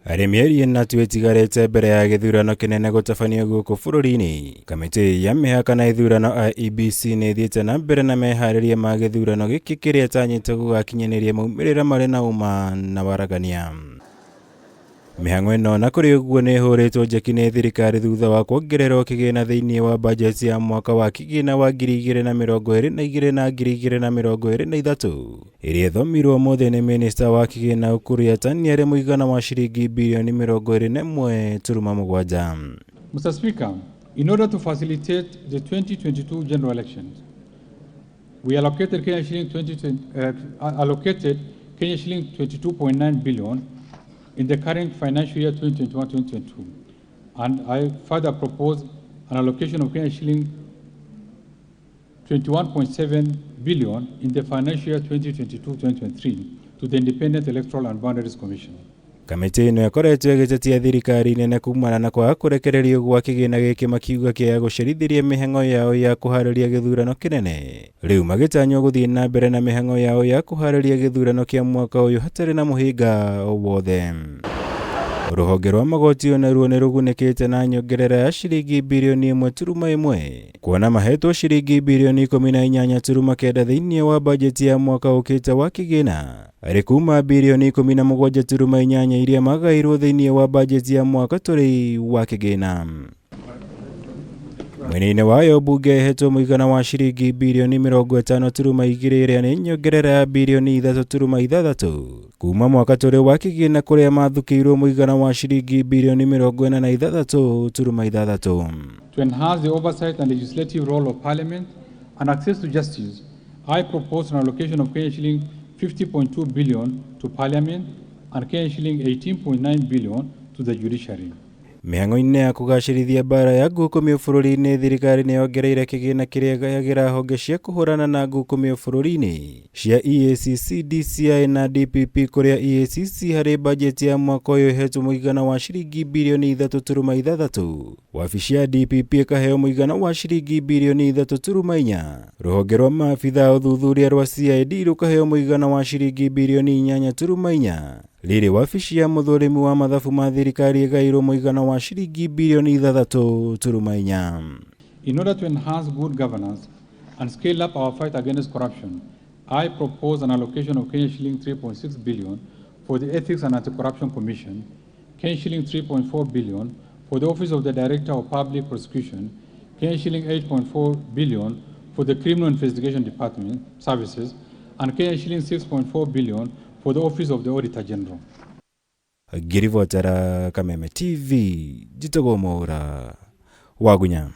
Arimieri na twetigarete mbere ya githurano kinene gutafanio guku bururi-ini. Kamiti ya mihaka na ithurano IEBC ni thiete na mbere na mehariria ma githurano giki kiria tanyite gugakinyaniria maumirira mari na uma na waragania. Mihango ino na kuri uguo ni ihuritwo njeki ni thirikari thutha wa kuongererwo kigina thiini wa mbajeti ya mwaka wa kigina wa 2022 na 2023 iria ithomirwo mothe ni minista wa kigina Ukur Yatani muigana wa ciringi mbirioni 21.7. Mr. Speaker, in order to facilitate the 2022 general elections, we allocated Kenya shilling 22.9 billion in the current financial year 2021-2022, and I further propose an allocation of Kenya shilling 21.7 billion in the financial year 2022-2023 to the Independent Electoral and Boundaries Commission. Kamiti ino ikoretwo igitetia thirikari nene kumana na kwaga kurekererio gwa kigina giki makiuga kia gucirithiria mihango yao ya kuhariria githurano kinene. Riu magitanywo guthii na mbere na mihango yao ya kuhariria githurano kia mwaka uyu hatari na muhinga wothe. Ruhonge rwa magoti naruo ni rugunikite na nyongerera ya ciringi mbirioni 1.1 kuona mahetwo ciringi mbirioni 18.9 thiini wa bajeti ya mwaka ukite wa kigina ari kuuma mbirioni 17.8 iria magairwo thiini wa bajeti ya mwaka turi wa kigina. Mwene-ini wayo bunge ihetwo muigana wa ciringi mbirioni 50.2 iria ni nyongerera ya mbirioni 3.6 kuuma mwaka turi wa kigina kuria mathukiirwo muigana wa ciringi mbirioni 46.6. To enhance the oversight and legislative role of Parliament and access to justice, I propose an allocation of Kenya shilling 50.2 billion to Parliament and Kenya shilling 18.9 billion to the judiciary. Mihango-ini ya kugacirithia bara ya ngukumio bururi-ini thirikari ni yongereire kigina kiria gayagira honge cia kuhurana na ngukumio bururi-ini cia EACC, DCI na DPP kuria EACC hari bajeti ya mwaka uyu ihetwo muigana wa ciringi mbirioni 3.6. Wabici ya DPP ikaheo muigana wa ciringi mbirioni 3.4. Ruhonge rwa maabitha uthuthuria rwa CID rukaheo muigana wa ciringi mbirioni 8.4. Riri wabici ya muthurimi wa mathabu ma thirikari igairwo muigana wa ciringi mbirioni 3.4. In order to enhance good governance and scale up our fight against corruption, I propose an allocation of Kenya shilling 3.6 billion for the Ethics and Anti-Corruption Commission, Kenya shilling 3.4 billion for the Office of the Director of Public Prosecution, Kenya shilling 8.4 billion for the Criminal Investigation Department Services, and Kenya shilling 6.4 billion for the Office of the Auditor General. Girivotera Kameme TV, Jitogomora, Wagunya.